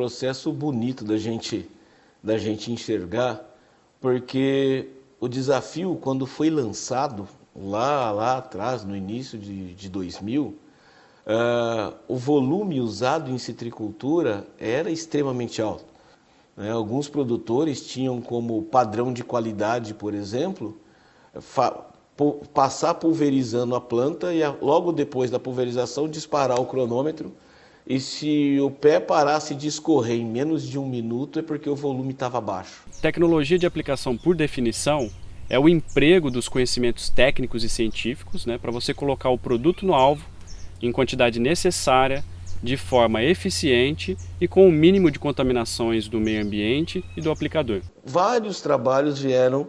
processo bonito da gente enxergar, porque o desafio, quando foi lançado, lá atrás, no início de 2000, o volume usado em citricultura era extremamente alto. Alguns produtores tinham como padrão de qualidade, por exemplo, passar pulverizando a planta e logo depois da pulverização disparar o cronômetro, e se o pé parasse de escorrer em menos de 1 minuto é porque o volume estava baixo. Tecnologia de aplicação, por definição, é o emprego dos conhecimentos técnicos e científicos, para você colocar o produto no alvo em quantidade necessária, de forma eficiente e com o mínimo de contaminações do meio ambiente e do aplicador. Vários trabalhos vieram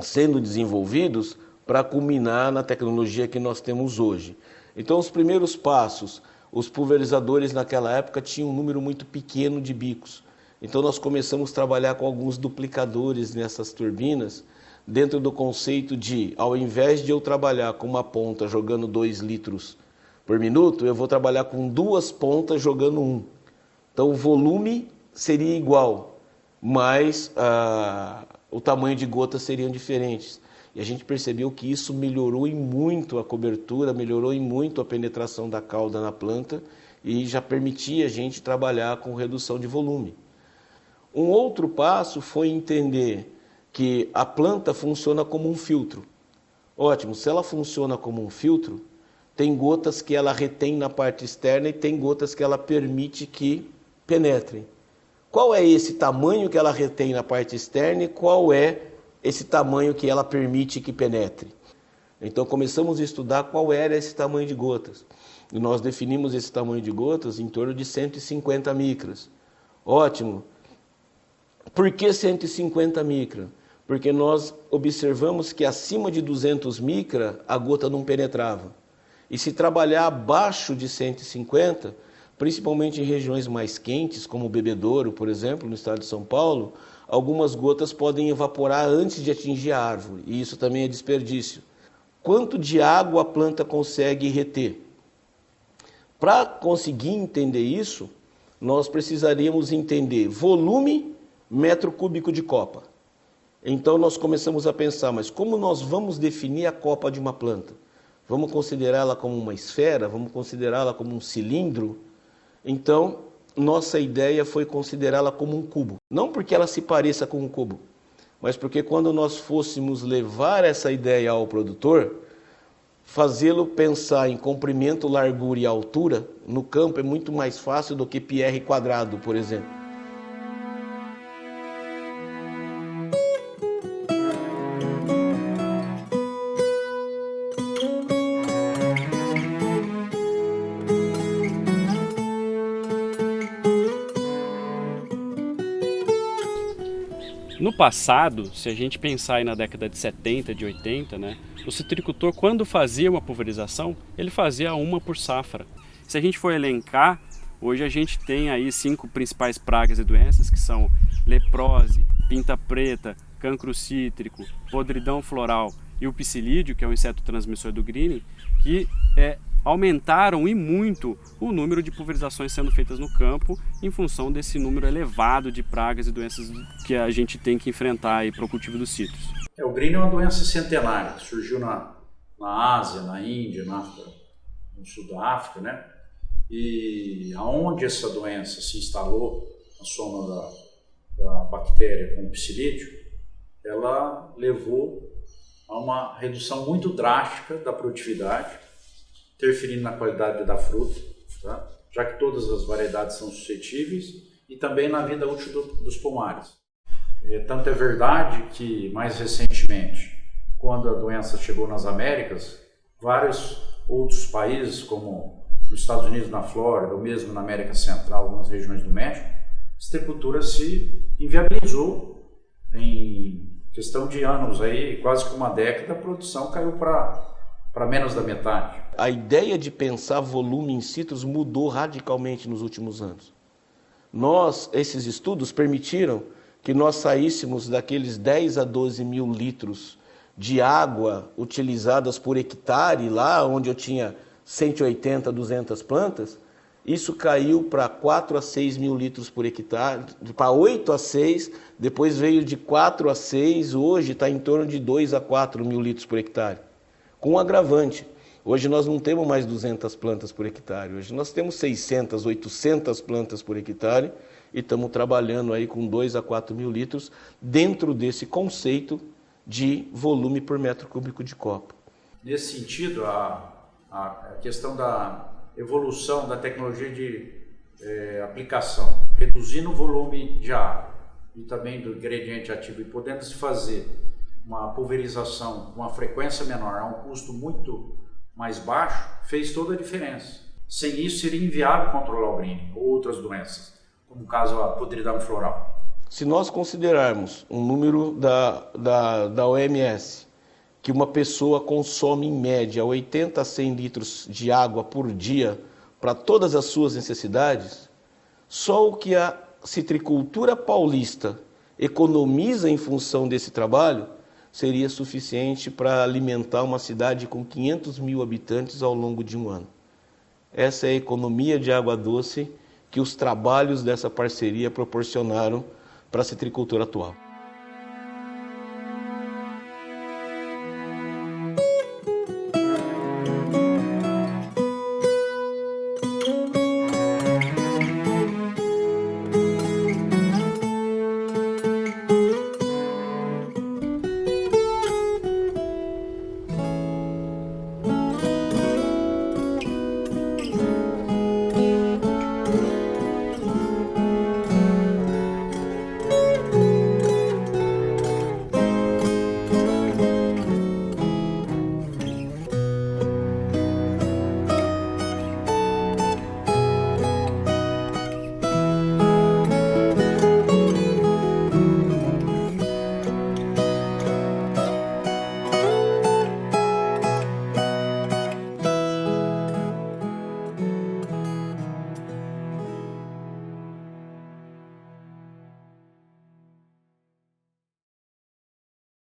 sendo desenvolvidos para culminar na tecnologia que nós temos hoje. Então, os primeiros passos, os pulverizadores naquela época tinham um número muito pequeno de bicos. Então, nós começamos a trabalhar com alguns duplicadores nessas turbinas, dentro do conceito de, ao invés de eu trabalhar com uma ponta jogando 2 litros por minuto, eu vou trabalhar com 2 pontas jogando 1. Então, o volume seria igual, mas o tamanho de gotas seriam diferentes. E a gente percebeu que isso melhorou em muito a cobertura, melhorou em muito a penetração da cauda na planta e já permitia a gente trabalhar com redução de volume. Um outro passo foi entender que a planta funciona como um filtro. Ótimo, se ela funciona como um filtro, tem gotas que ela retém na parte externa e tem gotas que ela permite que penetrem. Qual é esse tamanho que ela retém na parte externa e qual é esse tamanho que ela permite que penetre? Então começamos a estudar qual era esse tamanho de gotas. E nós definimos esse tamanho de gotas em torno de 150 micras. Ótimo. Por que 150 micras? Porque nós observamos que acima de 200 micras a gota não penetrava. E se trabalhar abaixo de 150, principalmente em regiões mais quentes, como o Bebedouro, por exemplo, no estado de São Paulo, algumas gotas podem evaporar antes de atingir a árvore, e isso também é desperdício. Quanto de água a planta consegue reter? Para conseguir entender isso, nós precisaríamos entender volume, metro cúbico de copa. Então nós começamos a pensar, mas como nós vamos definir a copa de uma planta? Vamos considerá-la como uma esfera? Vamos considerá-la como um cilindro? Então, nossa ideia foi considerá-la como um cubo. Não porque ela se pareça com um cubo, mas porque quando nós fôssemos levar essa ideia ao produtor, fazê-lo pensar em comprimento, largura e altura, no campo é muito mais fácil do que πr quadrado, por exemplo. No passado, se a gente pensar aí na década de 70, de 80, o citricultor, quando fazia uma pulverização, ele fazia uma por safra. Se a gente for elencar, hoje a gente tem aí 5 principais pragas e doenças, que são leprose, pinta preta, cancro cítrico, podridão floral e o psilídeo, que é o inseto transmissor do greening, que aumentaram e muito o número de pulverizações sendo feitas no campo em função desse número elevado de pragas e doenças que a gente tem que enfrentar para o cultivo dos citros. O greening é uma doença centenária que surgiu na Ásia, na Índia, na África, no sul da África, E aonde essa doença se instalou, a soma da bactéria com o psilídeo, ela levou a uma redução muito drástica da produtividade, interferindo na qualidade da fruta, já que todas as variedades são suscetíveis, e também na vida útil dos pomares. Tanto é verdade que, mais recentemente, quando a doença chegou nas Américas, vários outros países, como nos Estados Unidos, na Flórida, ou mesmo na América Central, algumas regiões do México, a citricultura se inviabilizou. Em questão de anos, aí, quase que uma década, a produção caiu para menos da metade. A ideia de pensar volume em citros mudou radicalmente nos últimos anos. Esses estudos permitiram que nós saíssemos daqueles 10 a 12 mil litros de água utilizadas por hectare, lá onde eu tinha 180, 200 plantas, isso caiu para 4 a 6 mil litros por hectare, para 8 a 6, depois veio de 4 a 6, hoje está em torno de 2 a 4 mil litros por hectare. Com um agravante, hoje nós não temos mais 200 plantas por hectare, hoje nós temos 600, 800 plantas por hectare e estamos trabalhando aí com 2 a 4 mil litros dentro desse conceito de volume por metro cúbico de copa. Nesse sentido, a questão da evolução da tecnologia de aplicação, reduzindo o volume de água e também do ingrediente ativo e podendo-se fazer uma pulverização com uma frequência menor a um custo muito mais baixo, fez toda a diferença. Sem isso seria inviável controlar o greening ou outras doenças, como o caso da podridão floral. Se nós considerarmos um número da OMS, que uma pessoa consome em média 80 a 100 litros de água por dia para todas as suas necessidades, só o que a citricultura paulista economiza em função desse trabalho seria suficiente para alimentar uma cidade com 500 mil habitantes ao longo de um ano. Essa é a economia de água doce que os trabalhos dessa parceria proporcionaram para a citricultura atual.